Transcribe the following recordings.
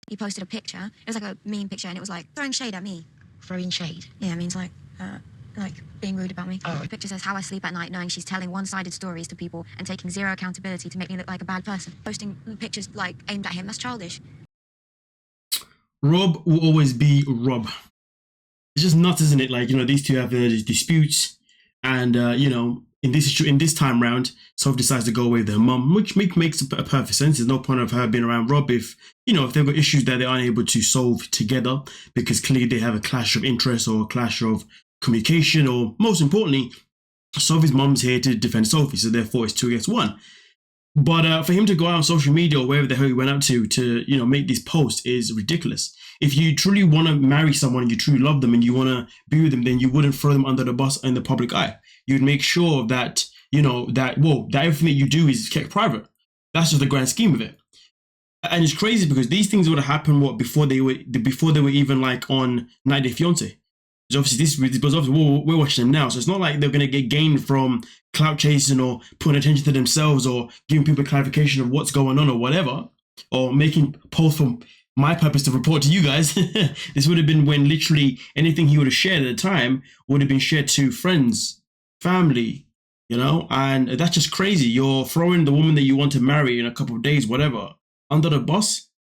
He posted a picture. It was like a mean picture, and it was like throwing shade at me. Throwing shade? Yeah, it means like being rude about me. Oh. The picture says how I sleep at night knowing she's telling one-sided stories to people and taking zero accountability to make me look like a bad person. Posting pictures like aimed at him, that's childish. Rob will always be Rob. It's just nuts, isn't it? Like, you know, these two have these disputes, and you know, in this time round, Sophie decides to go away with her mum, which makes a perfect sense. There's no point of her being around Rob if, you know, if they've got issues that they're unable to solve together because clearly they have a clash of interests or a clash of communication, or most importantly, Sophie's mum's here to defend Sophie, so therefore it's 2 against 1. But for him to go out on social media or wherever the hell he went out to you know, make these posts is ridiculous. If you truly want to marry someone, you truly love them and you want to be with them, then you wouldn't throw them under the bus in the public eye. You'd make sure that, you know, that everything that you do is kept private. That's just the grand scheme of it. And it's crazy because these things would have happened before they were even like on 90 Day Fiance. Because obviously we're watching them now, so it's not like they're going to get gained from clout chasing or putting attention to themselves or giving people clarification of what's going on or whatever, or making posts for my purpose to report to you guys. This would have been when literally anything he would have shared at the time would have been shared to friends, family, you know, and that's just crazy. You're throwing the woman that you want to marry in a couple of days, whatever, under the bus.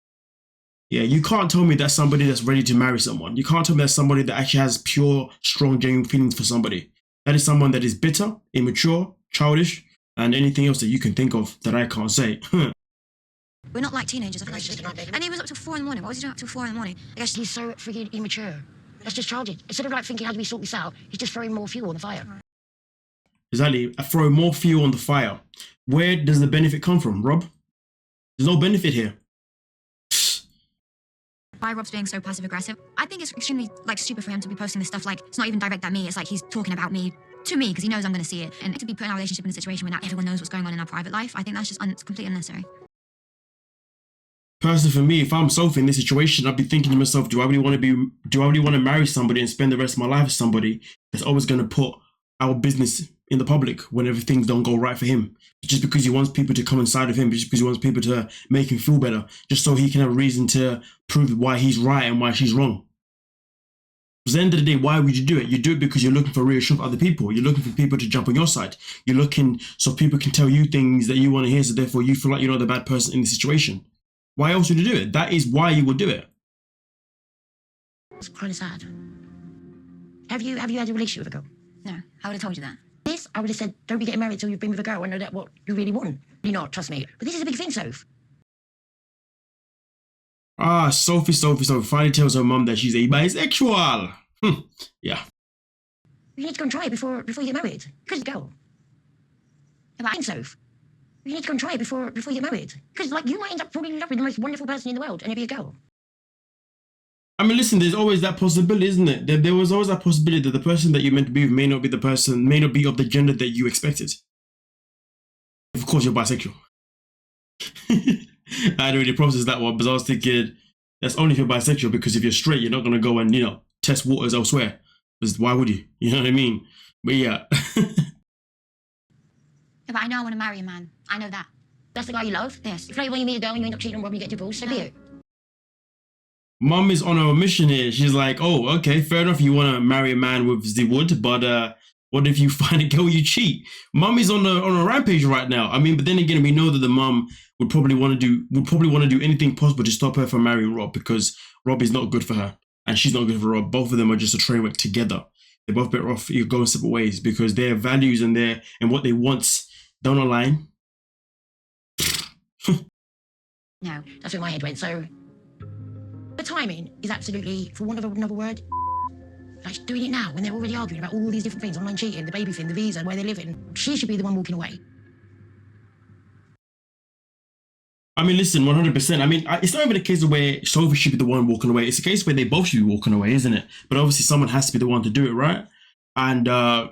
Yeah, you can't tell me that's somebody that's ready to marry someone. You can't tell me that's somebody that actually has pure, strong, genuine feelings for somebody. That is someone that is bitter, immature, childish, and anything else that you can think of that I can't say. We're not like teenagers. I feel like and he was up till 4 in the morning. What was he doing up till 4 in the morning? I guess he's so freaking immature. That's just childish. Instead of like thinking, how do we sort this out? He's just throwing more fuel on the fire. Exactly. Throw more fuel on the fire. Where does the benefit come from, Rob? There's no benefit here. Why Rob's being so passive aggressive? I think it's extremely like stupid for him to be posting this stuff. Like, it's not even direct at me. It's like he's talking about me to me because he knows I'm going to see it. And to be put in our relationship in a situation where now everyone knows what's going on in our private life, I think that's just completely unnecessary. Personally, for me, if I'm Sophie in this situation, I'd be thinking to myself, do I really want to marry somebody and spend the rest of my life with somebody that's always going to put our business in the public whenever things don't go right for him, just because he wants people to come inside of him, just because he wants people to make him feel better, just so he can have a reason to prove why he's right and why she's wrong. At the end of the day, why would you do it? You do it because you're looking for reassurance from other people. You're looking for people to jump on your side. You're looking so people can tell you things that you want to hear, so therefore you feel like you're not the bad person in the situation. Why else would you do it? That is why you would do it. It's kind of sad. Have you had a relationship with a girl? No, I would have told you that. This, I would have said, don't be getting married till you've been with a girl and know that what you really want. You're not, trust me. But this is a big thing, Soph. Sophie finally tells her mum that she's a bisexual. Yeah. You need to go and try it before you get married. Because it's a girl. And Soph. You need to go and try it before you get married. Because, like, you might end up falling in love with the most wonderful person in the world and it'll be a girl. I mean, listen, there's always that possibility, isn't it? There was always that possibility that the person that you're meant to be with may not be of the gender that you expected. Of course, you're bisexual. I hadn't really processed that one, but I was thinking, that's only if you're bisexual, because if you're straight, you're not going to go and, you know, test waters elsewhere. Because why would you? You know what I mean? But yeah. Yeah, but I know I want to marry a man. I know that. That's the guy you love? Yes. If like when you meet a girl and you end up cheating on Rob and you get divorced, so be it. Mum is on a mission here. She's like, oh, okay, fair enough. You want to marry a man with the wood, but what if you find a girl you cheat? Mum is on a rampage right now. I mean, but then again, we know that the mum would probably want to do anything possible to stop her from marrying Rob, because Rob is not good for her and she's not good for Rob. Both of them are just a train wreck together. They're both better off going separate ways because their values and what they want don't align. No, that's where my head went. So the timing is absolutely, for want of another word, like doing it now when they're already arguing about all these different things, online cheating, the baby thing, the visa, where they're living. She should be the one walking away. I mean, listen, 100%. I mean, it's not even a case of where Sophie should be the one walking away. It's a case where they both should be walking away, isn't it? But obviously someone has to be the one to do it, right? And I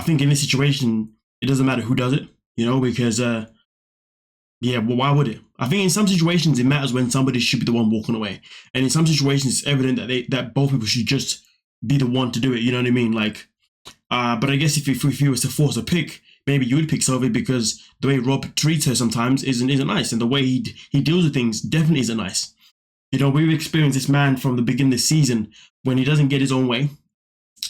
think in this situation, it doesn't matter who does it, you know, because yeah, well, why would it? I think in some situations it matters when somebody should be the one walking away, and in some situations it's evident that both people should just be the one to do it. You know what I mean? Like, but I guess if you was to force a pick, maybe you would pick Sophie because the way Rob treats her sometimes isn't nice, and the way he deals with things definitely isn't nice. You know, we've experienced this man from the beginning of the season. When he doesn't get his own way,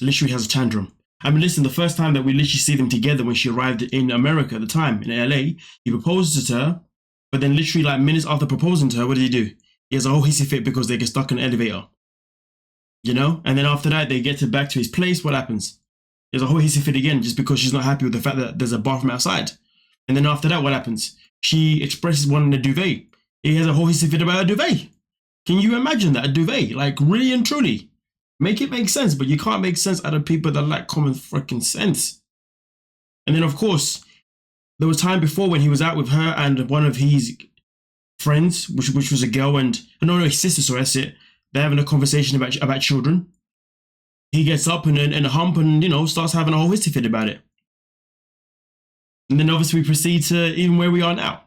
literally has a tantrum. I mean, listen, the first time that we literally see them together when she arrived in America at the time, in LA, he proposes to her, but then literally like minutes after proposing to her, what did he do? He has a whole hissy fit because they get stuck in an elevator. You know? And then after that, they get back to his place. What happens? There's a whole hissy fit again just because she's not happy with the fact that there's a bathroom outside. And then after that, what happens? She expresses wanting a duvet. He has a whole hissy fit about a duvet. Can you imagine that? A duvet? Like, really and truly. Make it make sense, but you can't make sense out of people that lack common freaking sense. And then, of course, there was time before when he was out with her and one of his friends, which was a girl, and no, his sister, so that's it. They're having a conversation about children. He gets up and a hump and, you know, starts having a whole hissy fit about it. And then obviously we proceed to even where we are now.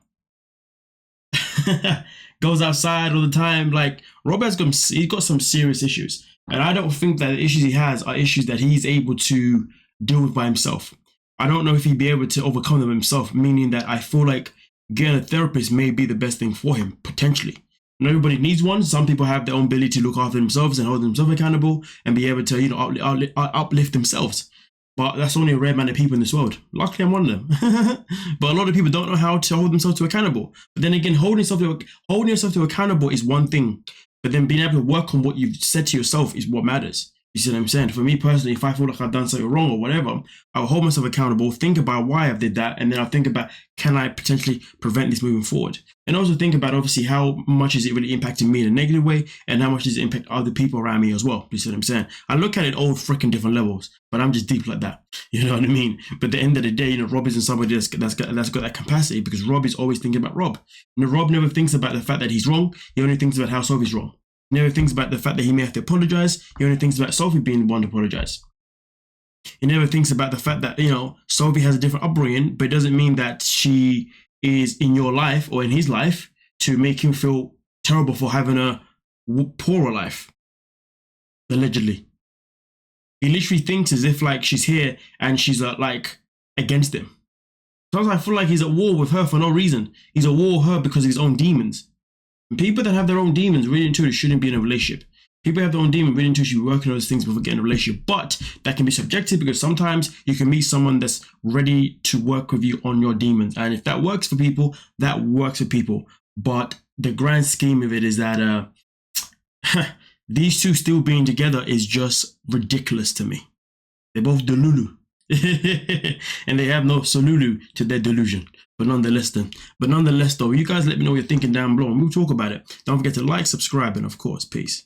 Goes outside all the time. Like, Rob he's got some serious issues. And I don't think that the issues he has are issues that he's able to deal with by himself. I don't know if he'd be able to overcome them himself, meaning that I feel like getting a therapist may be the best thing for him, potentially. Not everybody needs one. Some people have their own ability to look after themselves and hold themselves accountable and be able to, you know, uplift themselves. But that's only a rare amount of people in this world. Luckily, I'm one of them. But a lot of people don't know how to hold themselves to accountable. But then again, holding yourself to accountable is one thing. But then being able to work on what you've said to yourself is what matters. You see what I'm saying? For me personally, if I feel like I've done something wrong or whatever, I'll hold myself accountable, think about why I did that, and then I'll think about, can I potentially prevent this moving forward? And also think about, obviously, how much is it really impacting me in a negative way, and how much does it impact other people around me as well? You see what I'm saying? I look at it all freaking different levels, but I'm just deep like that. You know what I mean? But at the end of the day, you know, Rob isn't somebody that's got that capacity, because Rob is always thinking about Rob. You know, Rob never thinks about the fact that he's wrong. He only thinks about how Sophie's wrong. He never thinks about the fact that he may have to apologize. He only thinks about Sophie being the one to apologize. He never thinks about the fact that, you know, Sophie has a different upbringing, but it doesn't mean that she is in your life or in his life to make him feel terrible for having a poorer life. Allegedly. He literally thinks as if like she's here and she's like against him. Sometimes I feel like he's at war with her for no reason. He's at war with her because of his own demons. People that have their own demons really and truly shouldn't be in a relationship. People who have their own demons really and truly should be working on those things before getting a relationship. But that can be subjective, because sometimes you can meet someone that's ready to work with you on your demons. And if that works for people, that works for people. But the grand scheme of it is that these two still being together is just ridiculous to me. They're both delulu. And they have no solulu to their delusion. But nonetheless, though, you guys let me know what you're thinking down below and we'll talk about it. Don't forget to like, subscribe, and of course, peace.